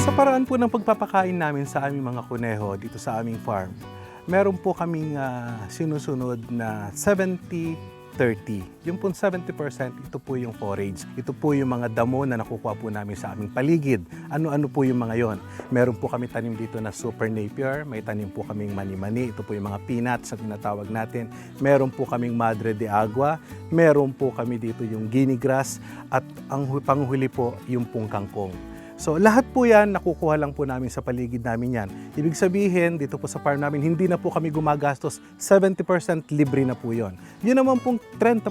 Sa paraan po ng pagpapakain namin sa aming mga kuneho dito sa aming farm, meron po kaming sinusunod na 70-30. Yung po 70%, ito po yung forage. Ito po yung mga damo na nakukuha po namin sa aming paligid. Ano-ano po yung mga yon? Meron po kami tanim dito na Super Napier, may tanim po kaming mani-mani, ito po yung mga peanuts na tinatawag natin. Meron po kaming Madre de Agua, meron po kami dito yung guinea grass, at ang panghuli po yung pong kangkong. So lahat po yan, nakukuha lang po namin sa paligid namin yan. Ibig sabihin, dito po sa farm namin, hindi na po kami gumagastos, 70% libre na po yon. Yun naman pong 30%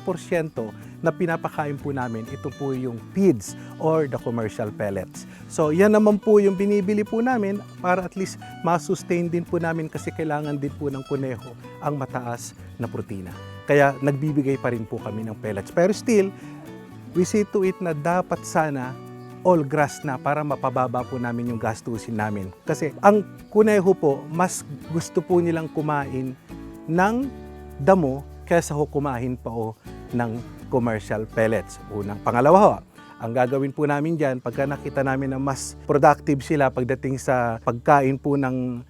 na pinapakain po namin, ito po yung feeds or the commercial pellets. So yan naman po yung binibili po namin para at least ma-sustain din po namin kasi kailangan din po ng kuneho ang mataas na protina. Kaya nagbibigay pa rin po kami ng pellets. Pero still, we see to it na dapat sana all grass na para mapababa po namin yung gastusin namin. Kasi ang kuneho po, mas gusto po nilang kumain ng damo kaysa kumain pa ng commercial pellets. Unang pangalawa ho, ang gagawin po namin dyan, pagka nakita namin na mas productive sila pagdating sa pagkain po ng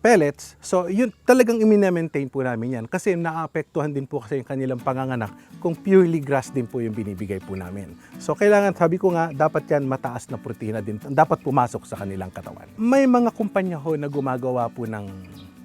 pellets, so yun talagang i-maintain po namin yan kasi naapektuhan din po kasi yung kanilang panganganak kung purely grass din po yung binibigay po namin. So kailangan, sabi ko nga, dapat yan mataas na protina din, dapat pumasok sa kanilang katawan. May mga kumpanya ho na gumagawa po ng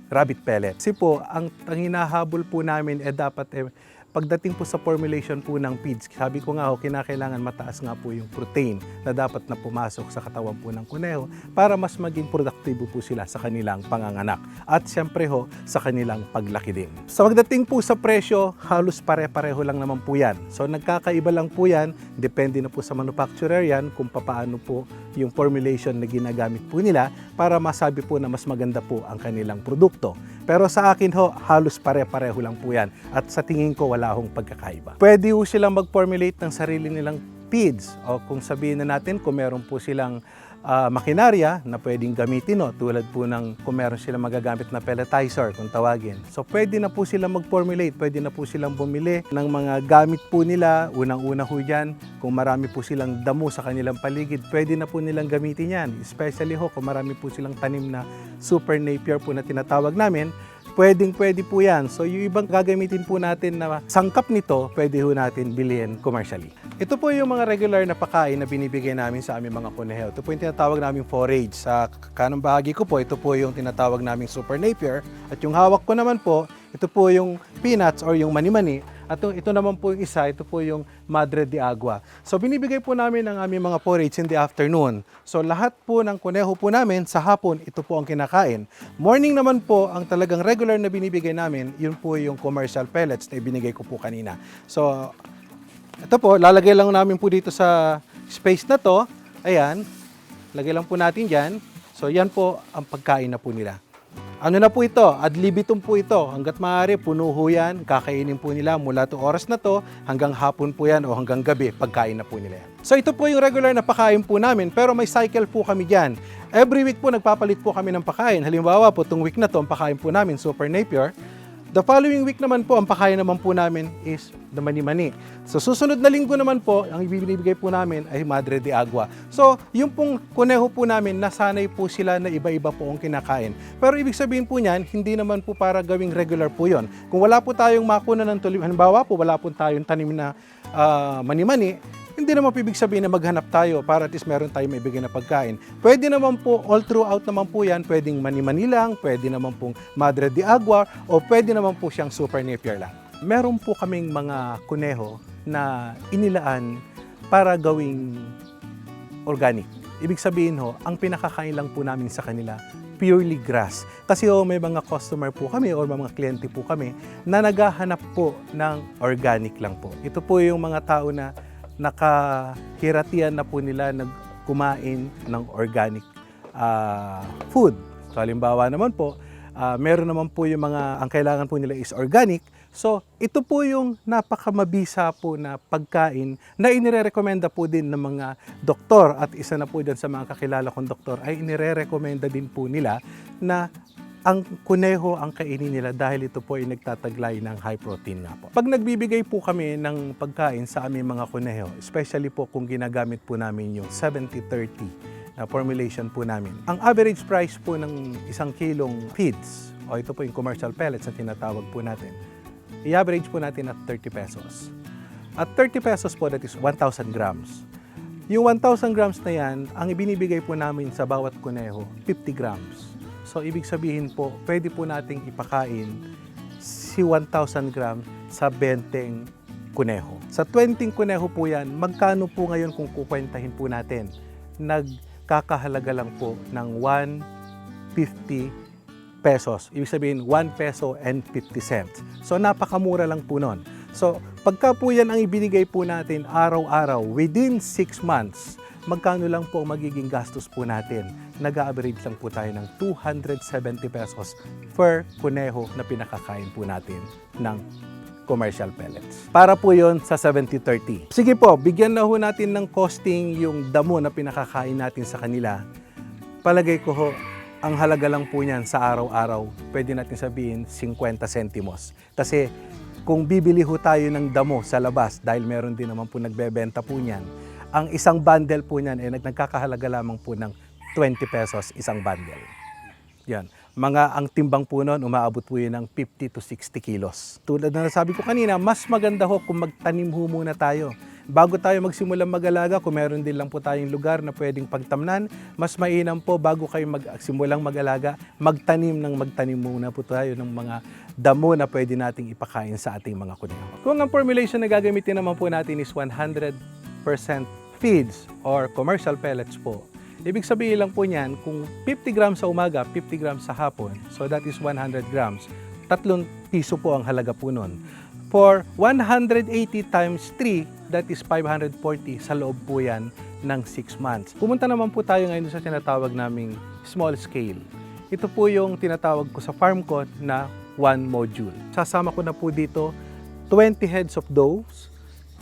rabbit pellet. Kasi po, ang hinahabol po namin dapat pagdating po sa formulation po ng feeds, sabi ko nga kinakailangan mataas nga po yung protein na dapat na pumasok sa katawan po ng kuneho para mas maging produktibo po sila sa kanilang panganganak at siyempre sa kanilang paglaki din. Sa pagdating po sa presyo, halos pare-pareho lang naman po yan. So nagkakaiba lang po yan, depende na po sa manufacturer yan kung paano po yung formulation na ginagamit po nila para masabi po na mas maganda po ang kanilang produkto. Pero sa akin halos pare-pareho lang po yan at sa tingin ko wala hong pagkakaiba. Pwede ho silang mag-formulate ng sarili nilang feeds o kung sabihin na natin kung meron po silang makinarya na pwedeng gamitin tulad po ng kung meron silang magagamit na pelletizer kung tawagin. So pwede na po silang mag-formulate, pwede na po silang bumili ng mga gamit po nila. Unang-una ho dyan, kung marami po silang damo sa kanilang paligid, pwede na po nilang gamitin yan. Especially kung marami po silang tanim na Super Napier po na tinatawag namin, pwede po yan. So yung ibang gagamitin po natin na sangkap nito, pwede ho natin bilhin commercially. Ito po yung mga regular na pagkain na binibigay namin sa aming mga kuneho. Ito po yung tinatawag naming forage. Sa kanang bahagi ko po, ito po yung tinatawag naming Super Napier. At yung hawak ko naman po, ito po yung peanuts or yung mani-mani. At ito naman po yung isa, ito po yung Madre de Agua. So binibigay po namin ang aming mga forage in the afternoon. So lahat po ng kuneho po namin sa hapon, ito po ang kinakain. Morning naman po, ang talagang regular na binibigay namin, yun po yung commercial pellets na ibinigay ko po kanina. So ito po, lalagay lang namin po dito sa space na to. Ayan, lagay lang po natin dyan. So yan po ang pagkain na po nila. Ano na po ito? Ad libitum po ito. Hanggat maaari, puno ho yan. Kakainin po nila mula to oras na to hanggang hapon po yan o hanggang gabi, pagkain na po nila yan. So ito po yung regular na pakain po namin, pero may cycle po kami dyan. Every week po nagpapalit po kami ng pakain. Halimbawa po, itong week na to, ang pakain po namin, Super Napier. The following week naman po, ang pakain naman po namin is the mani-mani. So susunod na linggo naman po, ang ibibigay po namin ay Madre de Agua. So yung pong kuneho po namin, nasanay po sila na iba-iba po ang kinakain. Pero ibig sabihin po niyan, hindi naman po para gawing regular po yon. Kung wala po tayong makuna ng tulim, halimbawa po, wala po tayong tanim na mani-mani, hindi naman po ibig sabihin na maghanap tayo para at least meron tayong maibigay na pagkain. Pwede naman po, all throughout naman po yan, pwedeng mani-mani lang, pwede naman pong Madre de Agua, o pwede naman po siyang Super Napier lang. Meron po kaming mga kuneho na inilaan para gawing organic. Ibig sabihin ang pinakakain lang po namin sa kanila, purely grass. Kasi may mga customer po kami o mga kliyente po kami na naghahanap po ng organic lang po. Ito po yung mga tao na nakahiratian na po nila kumain ng organic food. So halimbawa naman po, meron naman po yung mga, ang kailangan po nila is organic. So ito po yung napakamabisa po na pagkain na inirerekomenda po din ng mga doktor at isa na po dyan sa mga kakilala kong doktor ay inirerekomenda din po nila na ang kuneho ang kainin nila dahil ito po ay nagtataglay ng high protein nga po. Pag nagbibigay po kami ng pagkain sa aming mga kuneho, especially po kung ginagamit po namin yung 70-30 na formulation po namin. Ang average price po ng isang kilong feeds, o ito po yung commercial pellets na tinatawag po natin, i-average po natin at 30 pesos. At 30 pesos po, that is 1,000 grams. Yung 1,000 grams na yan, ang ibinibigay po namin sa bawat kuneho, 50 grams. So, ibig sabihin po, pwede po nating ipakain si 1,000 grams sa 20 kuneho. Sa 20 kuneho po yan, magkano po ngayon kung kukwentahin po natin? Nagkakahalaga lang po ng 150 pesos. Ibig sabihin, 1 peso and 50 cents. So, napakamura lang po nun. So, pagka po yan ang ibinigay po natin araw-araw, within 6 months, magkano lang po ang magiging gastos po natin? Nag-average lang po tayo ng 270 pesos per kuneho na pinakakain po natin ng commercial pellets. Para po yon sa 70-30. Sige po, bigyan na ho natin ng costing yung damo na pinakakain natin sa kanila. Palagay ko ho, ang halaga lang po niyan sa araw-araw, pwede natin sabihin 50 centimos. Kasi kung bibili ho tayo ng damo sa labas, dahil meron din naman po nagbebenta po niyan, ang isang bundle po niyan ay nagkakahalaga lamang po ng 20 pesos isang bundle. Yan. Ang timbang po noon, umaabot po yun ng 50 to 60 kilos. Tulad na nasabi ko kanina, mas maganda ho kung magtanim ho muna tayo. Bago tayo magsimulang mag-alaga, kung meron din lang po tayong lugar na pwedeng pagtamnan, mas mainam po bago kayo magsimulang mag-alaga, magtanim muna po tayo ng mga damo na pwede nating ipakain sa ating mga kuneho. Kung ang formulation na gagamitin naman po natin is 100% feeds or commercial pellets po, ibig sabihin lang po niyan, kung 50 grams sa umaga, 50 grams sa hapon, so that is 100 grams, 3 piso po ang halaga po nun. For 180 times 3, that is 540 sa loob po yan ng 6 months. Pumunta naman po tayo ngayon sa tinatawag naming small scale. Ito po yung tinatawag ko sa farm ko na 1 module. Sasama ko na po dito 20 heads of does,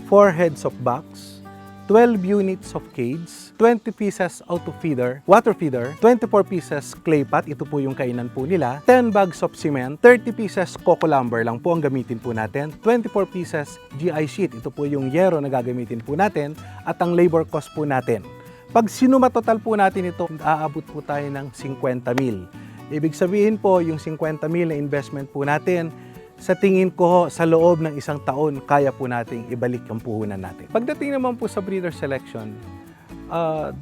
4 heads of bucks, 12 units of cage, 20 pieces auto feeder, water feeder, 24 pieces clay pot, ito po yung kainan po nila, 10 bags of cement, 30 pieces coco lumber lang po ang gamitin po natin, 24 pieces GI sheet, ito po yung yero na gagamitin po natin, at ang labor cost po natin. Pag sinuma total po natin ito, aabot po tayo ng 50 mil. Ibig sabihin po, yung 50 mil na investment po natin, sa tingin ko sa loob ng 1 taon, kaya po nating ibalik ang puhunan natin. Pagdating naman po sa breeder selection, 2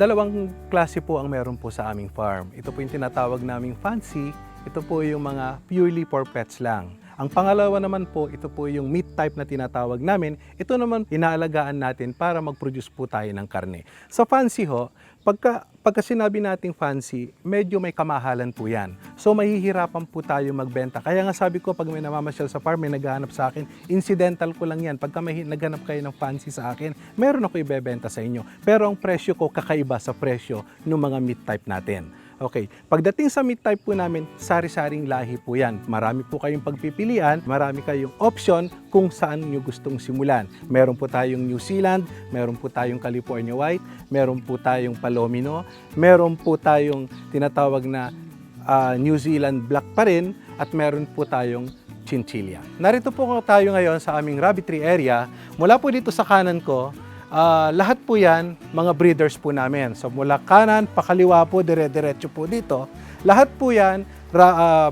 klase po ang meron po sa aming farm. Ito po yung tinatawag naming fancy, ito po yung mga purely for pets lang. Ang pangalawa naman po, ito po yung meat type na tinatawag namin. Ito naman inaalagaan natin para mag-produce po tayo ng karne. Sa fancy ho, pagka sinabi nating fancy, medyo may kamahalan po yan. So mahihirapan po tayo magbenta. Kaya nga sabi ko, pag may namamasyal sa farm, may naghahanap sa akin, incidental ko lang yan. Pagka may naghanap kayo ng fancy sa akin, meron ako ibebenta sa inyo. Pero ang presyo ko kakaiba sa presyo ng mga meat type natin. Okay, pagdating sa meat type po namin, sari-saring lahi po yan. Marami po kayong pagpipilian, marami kayong option kung saan nyo gustong simulan. Meron po tayong New Zealand, meron po tayong California White, meron po tayong Palomino, meron po tayong tinatawag na New Zealand Black pa rin, at meron po tayong Chinchilla. Narito po tayo ngayon sa aming rabbitry area. Mula po dito sa kanan ko, lahat po yan, mga breeders po namin. So mula kanan, pakaliwa po, dire-diretso po dito. Lahat po yan,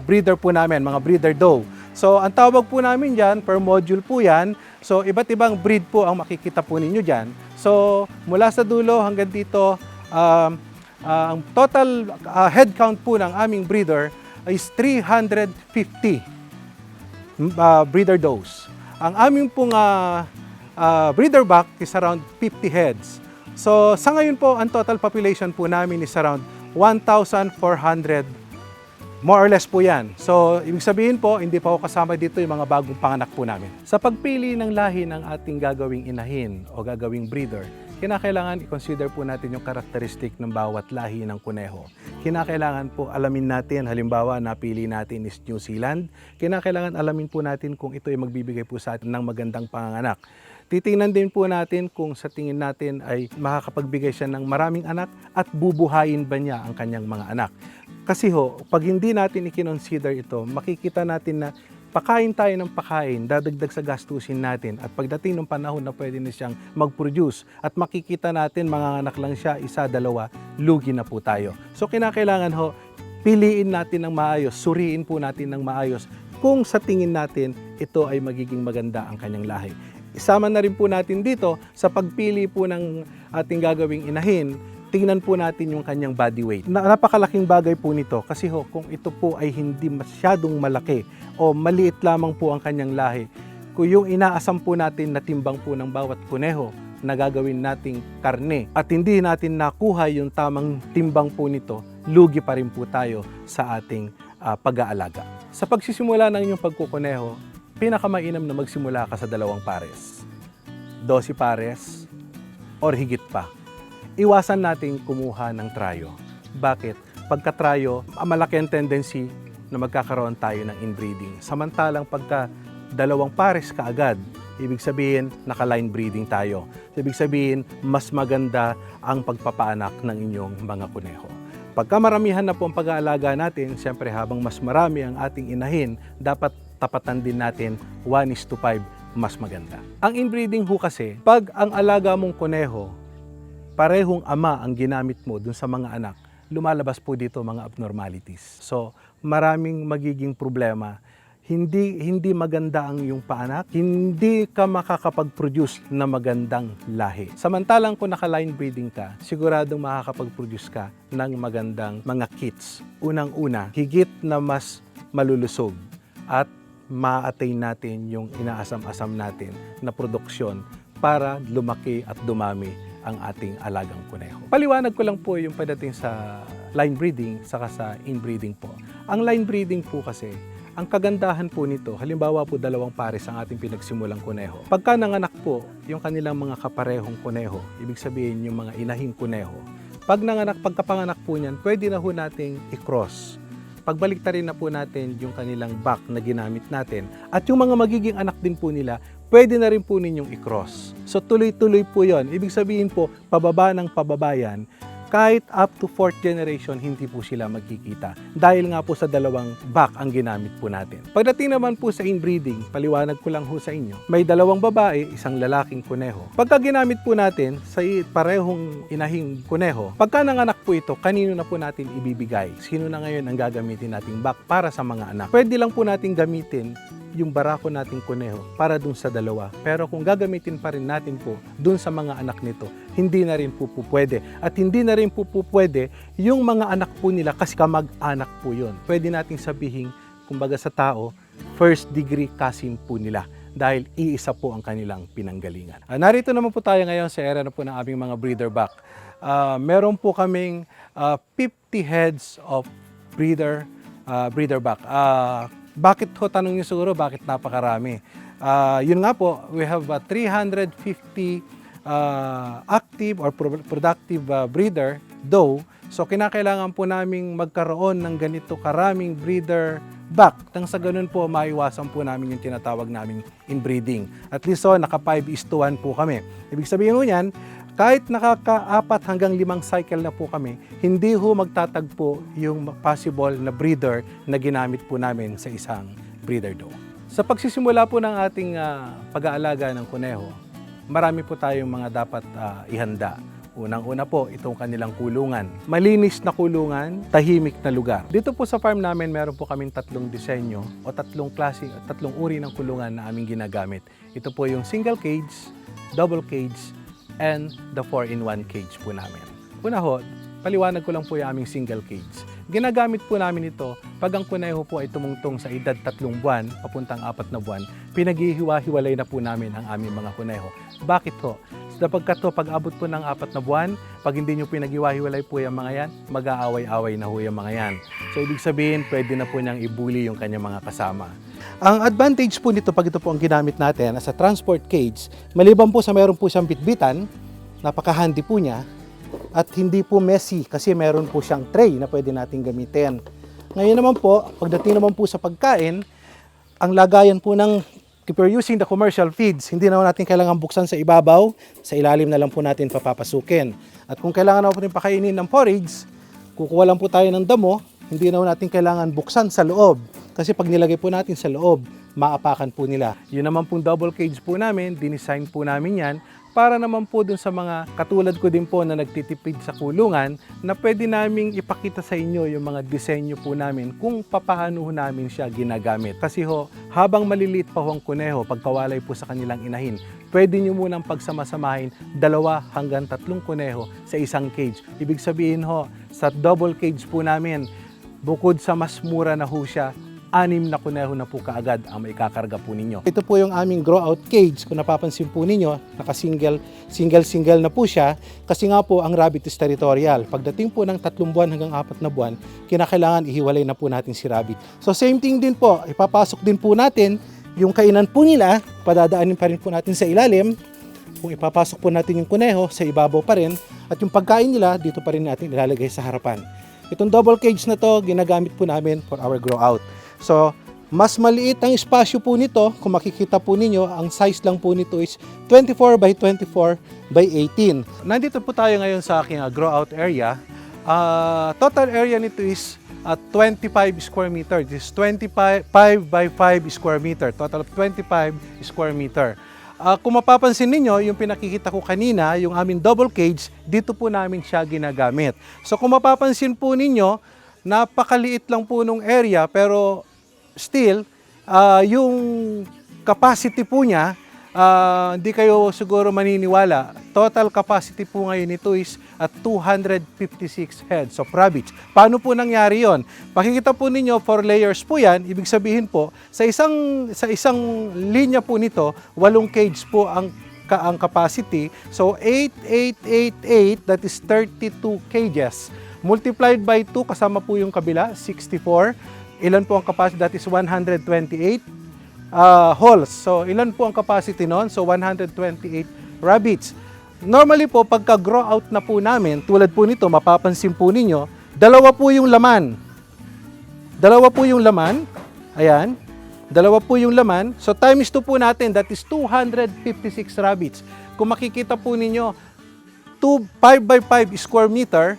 breeder po namin, mga breeder doe. So ang tawag po namin dyan, per module po yan. So iba't ibang breed po ang makikita po ninyo dyan. So mula sa dulo hanggang dito, ang total head count po ng aming breeder is 350 breeder does. Ang aming pong breeder buck is around 50 heads. So sa ngayon po, ang total population po namin is around 1,400, more or less po yan. So ibig sabihin po, hindi pa ako kasama dito yung mga bagong panganak po namin. Sa pagpili ng lahi ng ating gagawing inahin o gagawing breeder, kinakailangan i-consider po natin yung karakteristik ng bawat lahi ng kuneho. Kinakailangan po alamin natin, halimbawa napili natin is New Zealand, kinakailangan alamin po natin kung ito ay magbibigay po sa atin ng magandang panganak. Titingnan din po natin kung sa tingin natin ay makakapagbigay siya ng maraming anak at bubuhayin ba niya ang kanyang mga anak. Kasi ho, pag hindi natin i-consider ito, makikita natin na pakain tayo ng pakain, dadagdag sa gastusin natin at pagdating ng panahon na pwede na siyang mag-produce at makikita natin manganganak lang siya, isa, dalawa, lugi na po tayo. So kinakailangan ho, piliin natin ng maayos, suriin po natin ng maayos kung sa tingin natin ito ay magiging maganda ang kanyang lahi. Isama na rin po natin dito sa pagpili po ng ating gagawing inahin, tingnan po natin yung kanyang body weight. Napakalaking bagay po nito kasi ho, kung ito po ay hindi masyadong malaki o maliit lamang po ang kanyang lahi, kung yung inaasam po natin na timbang po ng bawat kuneho na gagawin nating karne at hindi natin nakuha yung tamang timbang po nito, lugi pa rin po tayo sa ating pag-aalaga. Sa pagsisimula ng inyong pagkukuneho, pinakamainam na magsimula ka sa 2 pares, 12 pares, or higit pa. Iwasan nating kumuha ng trayo. Bakit? Pagka-trayo, malaki ang tendency na magkakaroon tayo ng inbreeding. Samantalang pagka 2 pares kaagad, ibig sabihin naka-line breeding tayo. Ibig sabihin, mas maganda ang pagpapaanak ng inyong mga kuneho. Pagka maramihan na po ang pag-aalaga natin, siyempre habang mas marami ang ating inahin, dapat tapatan din natin 1:5, mas maganda. Ang inbreeding ho kasi, pag ang alaga mong kuneho, parehong ama ang ginamit mo dun sa mga anak, lumalabas po dito mga abnormalities. So, maraming magiging problema. Hindi maganda ang iyong paanak, hindi ka makakapag-produce na magandang lahi. Samantalang kung naka-line breeding ka, siguradong makakapag-produce ka ng magandang mga kits. Unang-una, higit na mas malulusog at ma-attain natin yung inaasam-asam natin na produksyon para lumaki at dumami ang ating alagang kuneho. Paliwanag ko lang po yung pagdating sa line breeding saka sa inbreeding po. Ang line breeding po kasi, ang kagandahan po nito, halimbawa po 2 pares ang ating pinagsimulang kuneho. Pagka nanganak po yung kanilang mga kaparehong kuneho, ibig sabihin yung mga inahing kuneho, pagkapanganak po niyan, pwede na ho nating i-cross. Pagbaliktarin na po natin yung kanilang back na ginamit natin at yung mga magiging anak din po nila, pwede na rin po ninyong i-cross. So tuloy-tuloy po yon. Ibig sabihin po, pababa ng pababayan, kahit up to 4th generation, hindi po sila magkikita. Dahil nga po sa 2 back ang ginamit po natin. Pagdating naman po sa inbreeding, paliwanag ko lang ho sa inyo, may 2 babae, 1 lalaking kuneho. Pagka ginamit po natin sa parehong inahing kuneho, pagka nanganak po ito, kanino na po natin ibibigay? Sino na ngayon ang gagamitin nating back para sa mga anak? Pwede lang po natin gamitin yung barako nating kuneho para dun sa 2. Pero kung gagamitin pa rin natin po dun sa mga anak nito, hindi na rin po pwede. At hindi na rin po pwede yung mga anak po nila kasi kamag-anak po yun. Pwede nating sabihin, kumbaga sa tao, 1st degree cousin po nila dahil iisa po ang kanilang pinanggalingan. Narito naman po tayo ngayon sa area na po ng aming mga breeder back. Meron po kaming 50 heads of breeder back. Bakit ho, tanong niyo siguro, bakit napakarami? Yun nga po, we have 350 active or productive breeder doe. So kinakailangan po naming magkaroon ng ganito karaming breeder back. Nang sa ganun po, maiwasan po namin yung tinatawag naming inbreeding. At least so, naka 5:1 po kami. Ibig sabihin po yan, kahit nakaka-4 hanggang 5 cycle na po kami, hindi ho magtatagpo yung possible na breeder na ginamit po namin sa isang breeder doe. Sa pagsisimula po ng ating pag-aalaga ng kuneho, marami po tayong mga dapat ihanda. Unang-una po, itong kanilang kulungan. Malinis na kulungan, tahimik na lugar. Dito po sa farm namin, meron po kaming 3 disenyo o 3 klase, 3 uri ng kulungan na aming ginagamit. Ito po yung single cage, double cage, and the 4-in-1 cage po namin. Una ho, paliwanag ko lang po yung aming single cage. Ginagamit po namin ito pag ang kuneho po ay tumungtong sa edad 3 buwan, papuntang 4 na buwan, pinaghihiwa-hiwalay na po namin ang aming mga kuneho. Bakit ho? Sapagkat to, pag abot po ng 4 na buwan, pag hindi nyo pinaghiwa-hiwalay po yung mga yan, mag-aaway-away na ho yung mga yan. So, ibig sabihin, pwede na po niyang ibuli yung kanyang mga kasama. Ang advantage po nito, pag ito po ang ginamit natin as a transport cage, maliban po sa meron po siyang bitbitan, napaka-handy po niya, at hindi po messy kasi meron po siyang tray na pwede natin gamitin. Ngayon naman po, pagdating naman po sa pagkain, ang lagayan po ng, if you're using the commercial feeds, hindi naman natin kailangan buksan sa ibabaw, sa ilalim na lang po natin papapasukin. At kung kailangan naman po natin pakainin ng forage, kukuha lang po tayo ng damo, hindi naman natin kailangan buksan sa loob. Kasi pag nilagay po natin sa loob, maapakan po nila. Yun naman pong double cage po namin, dinesign po namin yan para naman po dun sa mga katulad ko din po na nagtitipid sa kulungan na pwede naming ipakita sa inyo yung mga disenyo po namin kung papaano namin siya ginagamit. Kasi ho, habang maliliit pa ho ang kuneho, pagkawalay po sa kanilang inahin, pwede nyo munang pagsamasamahin 2 hanggang 3 kuneho sa isang cage. Ibig sabihin ho, sa double cage po namin, bukod sa mas mura na ho siya, 6 na kuneho na po kaagad ang maikakarga po ninyo. Ito po yung aming grow out cage. Kung napapansin po ninyo, naka-single na po siya kasi nga po ang rabbit is territorial. Pagdating po ng 3 buwan hanggang 4 na buwan, kinakailangan ihiwalay na po natin si rabbit. So same thing din po, ipapasok din po natin yung kainan po nila, padadaanin pa rin po natin sa ilalim. Kung ipapasok po natin yung kuneho, sa ibabaw pa rin. At yung pagkain nila, dito pa rin natin ilalagay sa harapan. Itong double cage na to, ginagamit po namin for our grow out. So, mas maliit ang espasyo po nito. Kung makikita po ninyo, ang size lang po nito is 24 by 24 by 18. Nandito po tayo ngayon sa aking grow out area. Total area nito is 25 square meter. This is 25 by 5 square meter. Total of 25 square meter. Kung mapapansin ninyo, yung pinakikita ko kanina, yung aming double cage, dito po namin siya ginagamit. So kung mapapansin po ninyo, napakaliit lang po nung area pero still, yung capacity po niya, hindi kayo siguro maniniwala. Total capacity po ngayon nito is at 256 heads of rabbits. Paano po nangyari yon? Pakikita po ninyo, 4 layers po yan. Ibig sabihin po, sa isang linya po nito, 8 cage po ang capacity. So 8, that is 32 cages. Multiplied by 2, kasama po yung kabila, 64. Ilan po ang capacity? That is 128 holes. So, ilan po ang capacity noon? So, 128 rabbits. Normally po, pagka grow out na po namin, tulad po nito, mapapansin po ninyo, 2 po yung laman. 2 po yung laman. Ayan. 2 po yung laman. So, times 2 po natin, that is 256 rabbits. Kung makikita po ninyo, 5 by 5 square meter,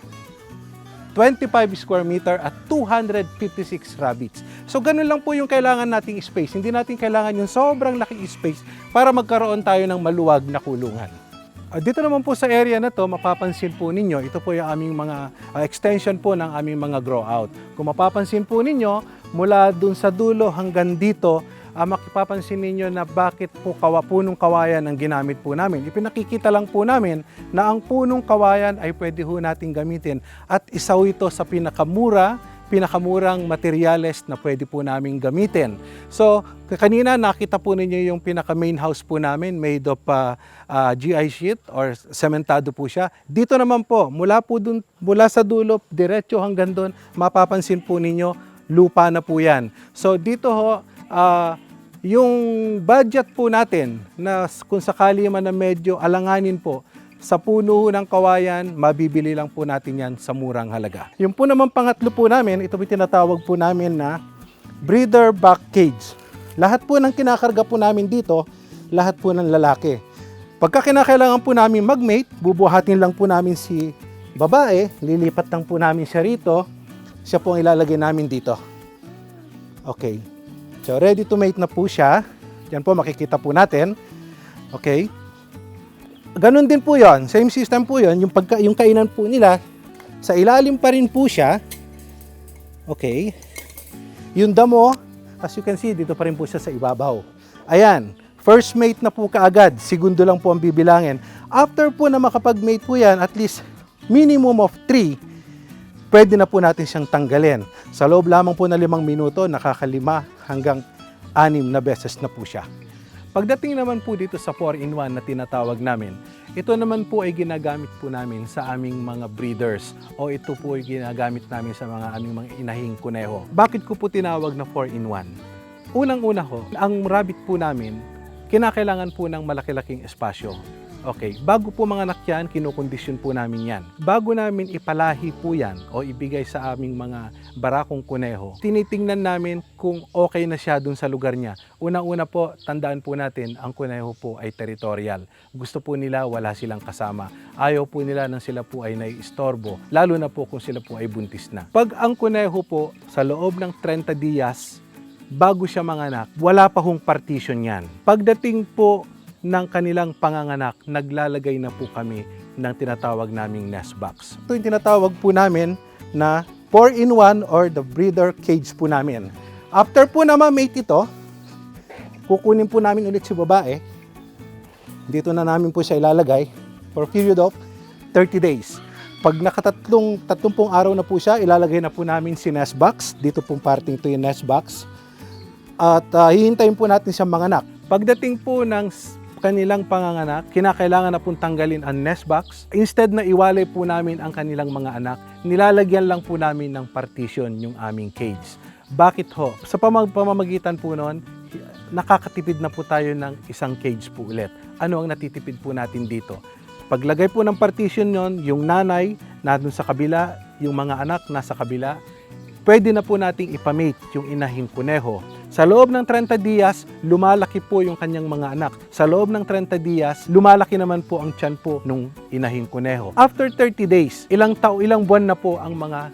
25 square meter at 256 rabbits. So ganun lang po yung kailangan nating space. Hindi natin kailangan yung sobrang laking space para magkaroon tayo ng maluwag na kulungan. Dito naman po sa area na to, mapapansin po ninyo, ito po yung aming mga extension po ng aming mga grow out. Kung mapapansin po ninyo, mula dun sa dulo hanggang dito, makipapansin ninyo na bakit po punong kawayan ang ginamit po namin. Ipinakikita lang po namin na ang punong kawayan ay pwede ho nating gamitin at isa ito sa pinakamurang materyales na pwede po namin gamitin. So, kanina nakita po ninyo yung pinaka-main house po namin made of GI sheet or sementado po siya. Dito naman po, mula sa dulo, diretso hanggang doon, mapapansin po ninyo, lupa na po yan. So, dito ho, yung budget po natin na kung sakali man na medyo alanganin po, sa puno ng kawayan, mabibili lang po natin yan sa murang halaga. Yung po naman pangatlo po namin, ito po tinatawag po namin na breeder back cage. Lahat po ng kinakarga po namin dito, lahat po ng lalaki. Pagka kinakailangan po namin mag-mate, bubuhatin lang po namin si babae, lilipat lang po namin siya rito, siya po ang ilalagay namin dito. Okay. So, ready to mate na po siya. Yan po, makikita po natin. Okay. Ganon din po yon. Same system po yon. Yung kainan po nila, sa ilalim pa rin po siya. Okay. Yung damo, as you can see, dito pa rin po siya sa ibabaw. Ayan. First mate na po kaagad. Segundo lang po ang bibilangin. After po na makapag-mate po yan, at least minimum of 3, pwede na po natin siyang tanggalin. Sa loob lamang po na 5 minuto, nakaka-5 hanggang 6 na beses na po siya. Pagdating naman po dito sa 4-in-1 na tinatawag namin, ito naman po ay ginagamit po namin sa aming mga breeders o ito po ay ginagamit namin sa mga aming mga inahing kuneho. Bakit ko po tinawag na 4-in-1? Unang-una ho, ang rabbit po namin, kinakailangan po ng malaki-laking espasyo. Okay, bago po mga anak yan, kinukondisyon po namin yan. Bago namin ipalahi po yan o ibigay sa aming mga barakong kuneho, tinitingnan namin kung okay na siya dun sa lugar niya. Unang-una po, tandaan po natin, ang kuneho po ay territorial. Gusto po nila wala silang kasama. Ayaw po nila nang sila po ay naiistorbo, lalo na po kung sila po ay buntis na. Pag ang kuneho po sa loob ng 30 dias, bago siya manganak, wala pa hong partition yan. Pagdating po ng kanilang panganganak, naglalagay na po kami ng tinatawag naming nest box. Ito yung tinatawag po namin na 4-in-1 or the breeder cage po namin. After po na ma-mate ito, kukunin po namin ulit si babae. Dito na namin po siya ilalagay for a period of 30 days. Pag nakatatlong 30 araw na po siya, ilalagay na po namin si nest box. Dito pong parting to yung nest box. At hihintayin po natin siyang manganak. Pagdating po ng kanilang panganganak, kinakailangan na pong tanggalin ang nest box. Instead na iwalay po namin ang kanilang mga anak, nilalagyan lang po namin ng partition yung aming cage. Bakit ho? Sa pamamagitan po noon, nakakatipid na po tayo ng isang cage po ulit. Ano ang natitipid po natin dito? Paglagay po ng partition yon, yung nanay nandun sa kabila, yung mga anak nasa kabila, pwede na po nating ipamate yung inahing kuneho. Sa loob ng 30 dias, lumalaki po yung kanyang mga anak. Sa loob ng 30 dias, lumalaki naman po ang tiyan po nung inahing kuneho. After 30 days, ilang buwan na po ang mga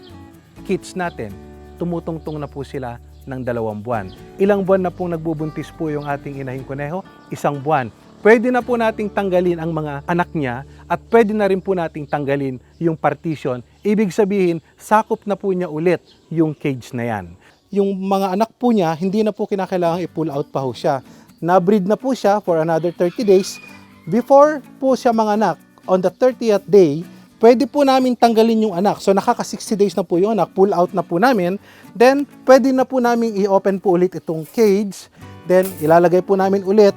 kits natin. Tumutungtong na po sila ng 2 buwan. Ilang buwan na pong nagbubuntis po yung ating inahing kuneho? 1 buwan. Pwede na po nating tanggalin ang mga anak niya at pwede na rin po nating tanggalin yung partition. Ibig sabihin, sakop na po niya ulit yung cage na yan. Yung mga anak po niya, hindi na po kinakailangan i-pull out pa ho siya. Na-breed na po siya for another 30 days. Before po siya manganak, on the 30th day, pwede po namin tanggalin yung anak. So nakaka 60 days na po yung anak, pull out na po namin. Then, pwede na po namin i-open po ulit itong cage. Then, ilalagay po namin ulit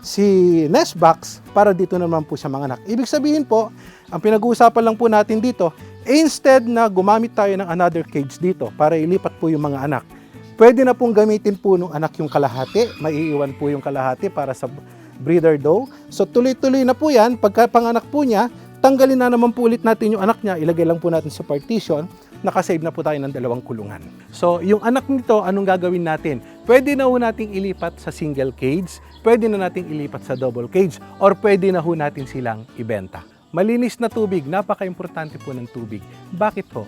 si nest box para dito naman po siya manganak. Ibig sabihin po, ang pinag-uusapan lang po natin dito, instead na gumamit tayo ng another cage dito para ilipat po yung mga anak, pwede na pong gamitin po ng anak yung kalahati, maiiwan po yung kalahati para sa breeder doe. So tuloy-tuloy na po yan, pagka panganak po niya, tanggalin na naman po ulit natin yung anak niya, ilagay lang po natin sa partition, nakasave na po tayo ng 2 kulungan. So, yung anak nito, anong gagawin natin? Pwede na ho nating ilipat sa single cage, pwede na nating ilipat sa double cage, or pwede na ho natin silang ibenta. Malinis na tubig, napaka-importante po ng tubig. Bakit ho?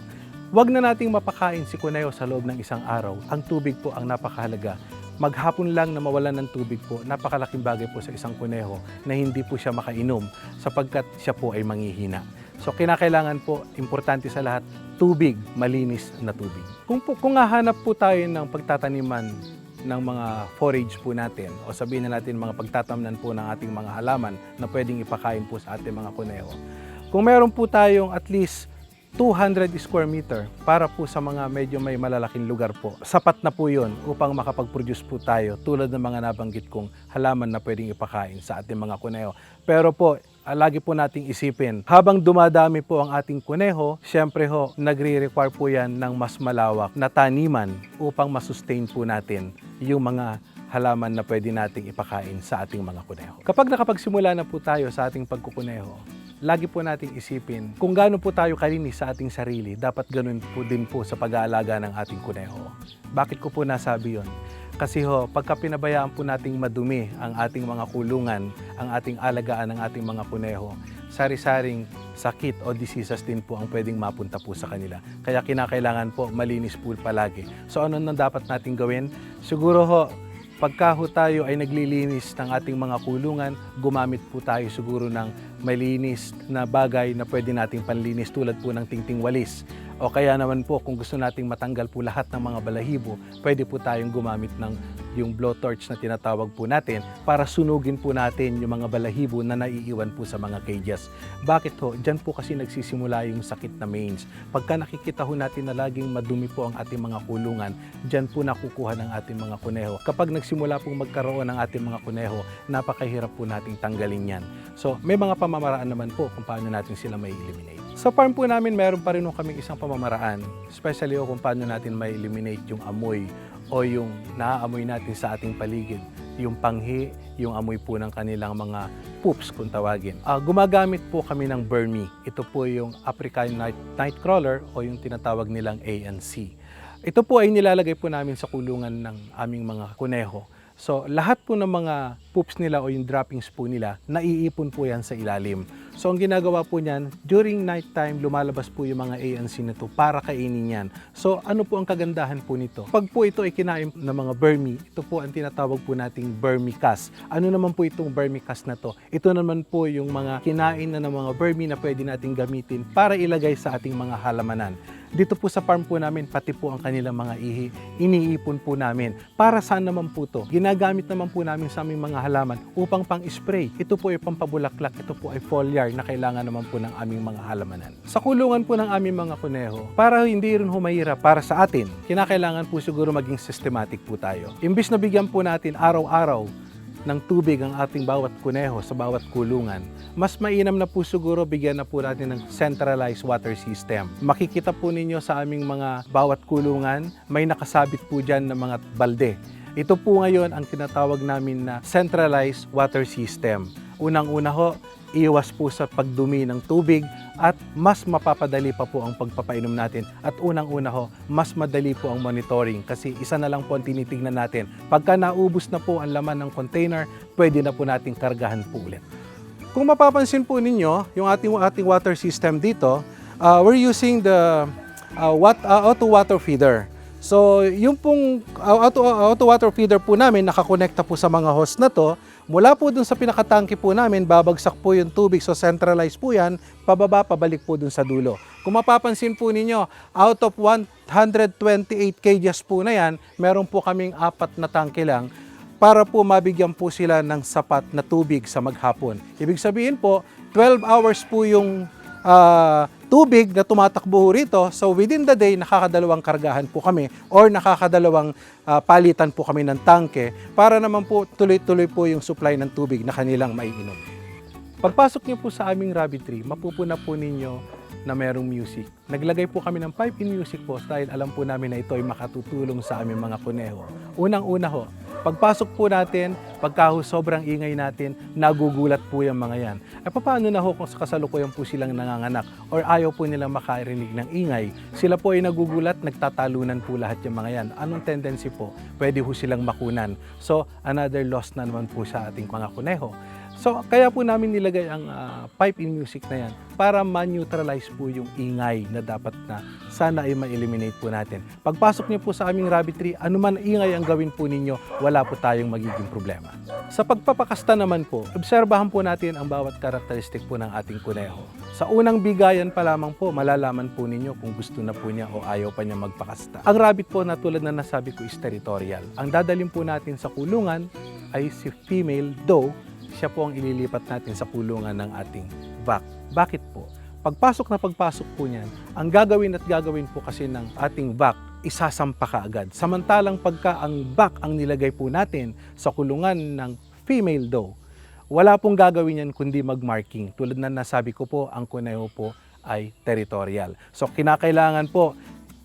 Huwag na nating mapakain si kuneho sa loob ng 1 araw. Ang tubig po ang napakahalaga. Maghapon lang na mawalan ng tubig po, napakalaking bagay po sa isang kuneho na hindi po siya makainom sapagkat siya po ay manghihina. So kinakailangan po, importante sa lahat, tubig, malinis na tubig. Kung hahanap po tayo ng pagtataniman ng mga forage po natin o sabihin na natin mga pagtatamnan po ng ating mga halaman na pwedeng ipakain po sa ating mga kuneho. Kung meron po tayong at least 200 square meter para po sa mga medyo may malalaking lugar po. Sapat na po yun upang makapag-produce po tayo tulad ng mga nabanggit kong halaman na pwedeng ipakain sa ating mga kuneho. Pero po, lagi po nating isipin, habang dumadami po ang ating kuneho, syempre ho, nagre-require po yan ng mas malawak na taniman upang masustain po natin yung mga halaman na pwede nating ipakain sa ating mga kuneho. Kapag nakapagsimula na po tayo sa ating pagkukuneho, lagi po nating isipin kung gaano po tayo kalinis sa ating sarili, dapat ganun po din po sa pag-aalaga ng ating kuneho. Bakit ko po nasabi yon? Kasi ho, pagka pinabayaan po nating madumi ang ating mga kulungan, ang ating alagaan ng ating mga kuneho, sari-saring sakit o diseases din po ang pwedeng mapunta po sa kanila. Kaya kinakailangan po malinis po palagi. So ano nang dapat nating gawin? Siguro ho, pagka ho tayo ay naglilinis ng ating mga kulungan, gumamit po tayo siguro ng malinis na bagay na pwede nating panlinis tulad po ng tingting walis. O kaya naman po kung gusto nating matanggal po lahat ng mga balahibo, pwede po tayong gumamit ng yung blowtorch na tinatawag po natin para sunugin po natin yung mga balahibo na naiiwan po sa mga cages. Bakit ho? Diyan po kasi nagsisimula yung sakit na mange. Pagka nakikita ho natin na laging madumi po ang ating mga kulungan, diyan po nakukuha ng ating mga kuneho. Kapag nagsimula pong magkaroon ng ating mga kuneho, napakahirap po nating tanggalin yan. So may mga pamamaraan naman po kung paano natin sila may eliminate. Sa farm po namin, meron pa rin kaming isang pamamaraan, especially kung paano natin may eliminate yung amoy o yung naaamoy natin sa ating paligid, yung panghi, yung amoy po ng kanilang mga poops kung tawagin. Gumagamit po kami ng Burmy. Ito po yung African Nightcrawler o yung tinatawag nilang ANC. Ito po ay nilalagay po namin sa kulungan ng aming mga kuneho. So lahat po ng mga poops nila o yung droppings po nila, naiipon po yan sa ilalim. So ang ginagawa po niyan, during nighttime, lumalabas po yung mga ANC na to para kainin yan. So ano po ang kagandahan po nito? Pag po ito ay kinain ng mga vermi, ito po ang tinatawag po nating vermicast. Ano naman po itong vermicast na to? Ito naman po yung mga kinain na ng mga vermi na pwede nating gamitin para ilagay sa ating mga halamanan. Dito po sa farm po namin, pati po ang kanilang mga ihi, iniipon po namin. Para saan naman po to? Ginagamit naman po namin sa aming mga halaman upang pang-spray. Ito po ay pampabulaklak, ito po ay foliar na kailangan naman po ng aming mga halamanan. Sa kulungan po ng aming mga kuneho, para hindi rin humahirap para sa atin, kinakailangan po siguro maging systematic po tayo. Imbis na bigyan po natin araw-araw ng tubig ang ating bawat kuneho sa bawat kulungan, mas mainam na po siguro bigyan na po natin ng centralized water system. Makikita po ninyo sa aming mga bawat kulungan, may nakasabit po dyan ng mga balde. Ito po ngayon ang tinatawag namin na centralized water system. Unang-una ho, iwas po sa pagdumi ng tubig at mas mapapadali pa po ang pagpapainom natin. At unang-una ho, mas madali po ang monitoring kasi isa na lang po ang tinitignan natin. Pagka naubos na po ang laman ng container, pwede na po nating kargahan po ulit. Kung mapapansin po ninyo, yung ating water system dito, we're using the auto water feeder. So, yung pong auto water feeder po namin, nakakonekta po sa mga hose na to. Mula po dun sa pinakatangke po namin, babagsak po yung tubig. So, centralized po yan, pababa, pabalik po dun sa dulo. Kung mapapansin po ninyo, out of 128 kgs po na yan, meron po kaming 4 na tangke lang para po mabigyan po sila ng sapat na tubig sa maghapon. Ibig sabihin po, 12 hours po yung tubig na tumatakbo rito. So within the day, nakakadalawang kargahan po kami or nakakadalawang palitan po kami ng tangke para naman po tuloy-tuloy po yung supply ng tubig na kanilang maiinom. Pagpasok niyo po sa aming rabbitry, mapupuna po ninyo na merong music. Naglagay po kami ng pipe-in music po dahil alam po namin na ito ay makatutulong sa aming mga kuneho. Unang-una ho, pagpasok po natin, pagka sobrang ingay natin, nagugulat po yung mga yan. Ay paano na ho kung sa kasalukuyan po silang nanganganak or ayaw po nilang makarinig ng ingay? Sila po ay nagugulat, nagtatalunan po lahat yung mga yan. Anong tendency po? Pwede ho silang makunan. So, another loss na naman po sa ating mga kuneho. So, kaya po namin nilagay ang pipe-in music na yan para ma-neutralize po yung ingay na dapat na sana ay ma-eliminate po natin. Pagpasok niyo po sa aming rabbitry, anuman ingay ang gawin po ninyo, wala po tayong magiging problema. Sa pagpapakasta naman po, obserbahan po natin ang bawat karakteristik po ng ating kuneho. Sa unang bigayan pa lamang po, malalaman po ninyo kung gusto na po niya o ayaw pa niya magpakasta. Ang rabbit po na tulad na nasabi ko is territorial. Ang dadalhin po natin sa kulungan ay si female doe. Siya po ang ililipat natin sa kulungan ng ating vac. Bakit po? Pagpasok po niyan, ang gagawin po kasi ng ating vac, isasampa ka agad. Samantalang pagka ang vac ang nilagay po natin sa kulungan ng female doe, wala pong gagawin yan kundi mag-marking. Tulad na nasabi ko po, ang kuneho po ay territorial. So kinakailangan po,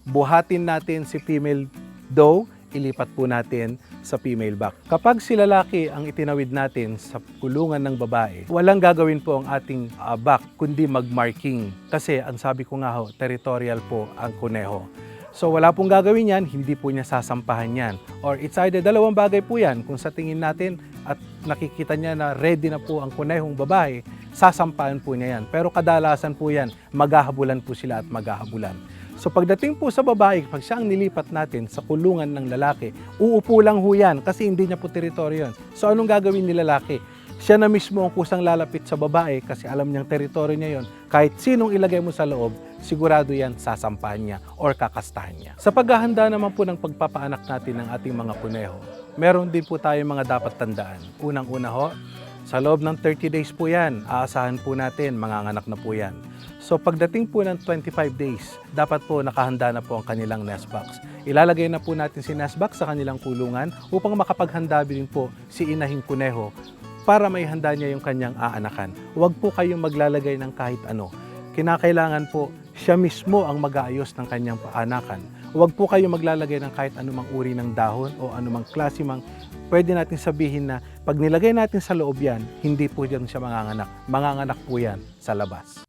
buhatin natin si female doe, ilipat po natin sa female vac. Kapag si lalaki ang itinawid natin sa kulungan ng babae, walang gagawin po ang ating vac kundi mag-marking. Kasi ang sabi ko nga ho, territorial po ang kuneho. So wala pong gagawin yan, hindi po niya sasampahan yan. Or it's either dalawang bagay po yan. Kung sa tingin natin at nakikita niya na ready na po ang kunehong babae, sasampahan po niya yan. Pero kadalasan po yan, maghahabulan po sila at maghahabulan. So pagdating po sa babae, pag siya ang nilipat natin sa kulungan ng lalaki, uupo lang ho yan kasi hindi niya po teritoryo yun. So anong gagawin ni lalaki? Siya na mismo ang kusang lalapit sa babae kasi alam niyang teritoryo niya yon. Kahit sinong ilagay mo sa loob, sigurado yan sasampahan niya or kakastahan niya. Sa paghahanda naman po ng pagpapaanak natin ng ating mga kuneho, meron din po tayong mga dapat tandaan. Unang-una ho, sa loob ng 30 days po yan, aasahan po natin, manganganak na po yan. So pagdating po ng 25 days, dapat po nakahanda na po ang kanilang nest box. Ilalagay na po natin si nest box sa kanilang kulungan upang makapaghanda din po si inahing kuneho para may handa niya yung kanyang aanakan. Huwag po kayong maglalagay ng kahit ano. Kinakailangan po siya mismo ang mag-aayos ng kanyang paanakan. Huwag po kayong maglalagay ng kahit anumang uri ng dahon o anumang klase mang pwede natin sabihin na pag nilagay natin sa loob yan, hindi po dyan siya manganganak. Manganganak po yan sa labas.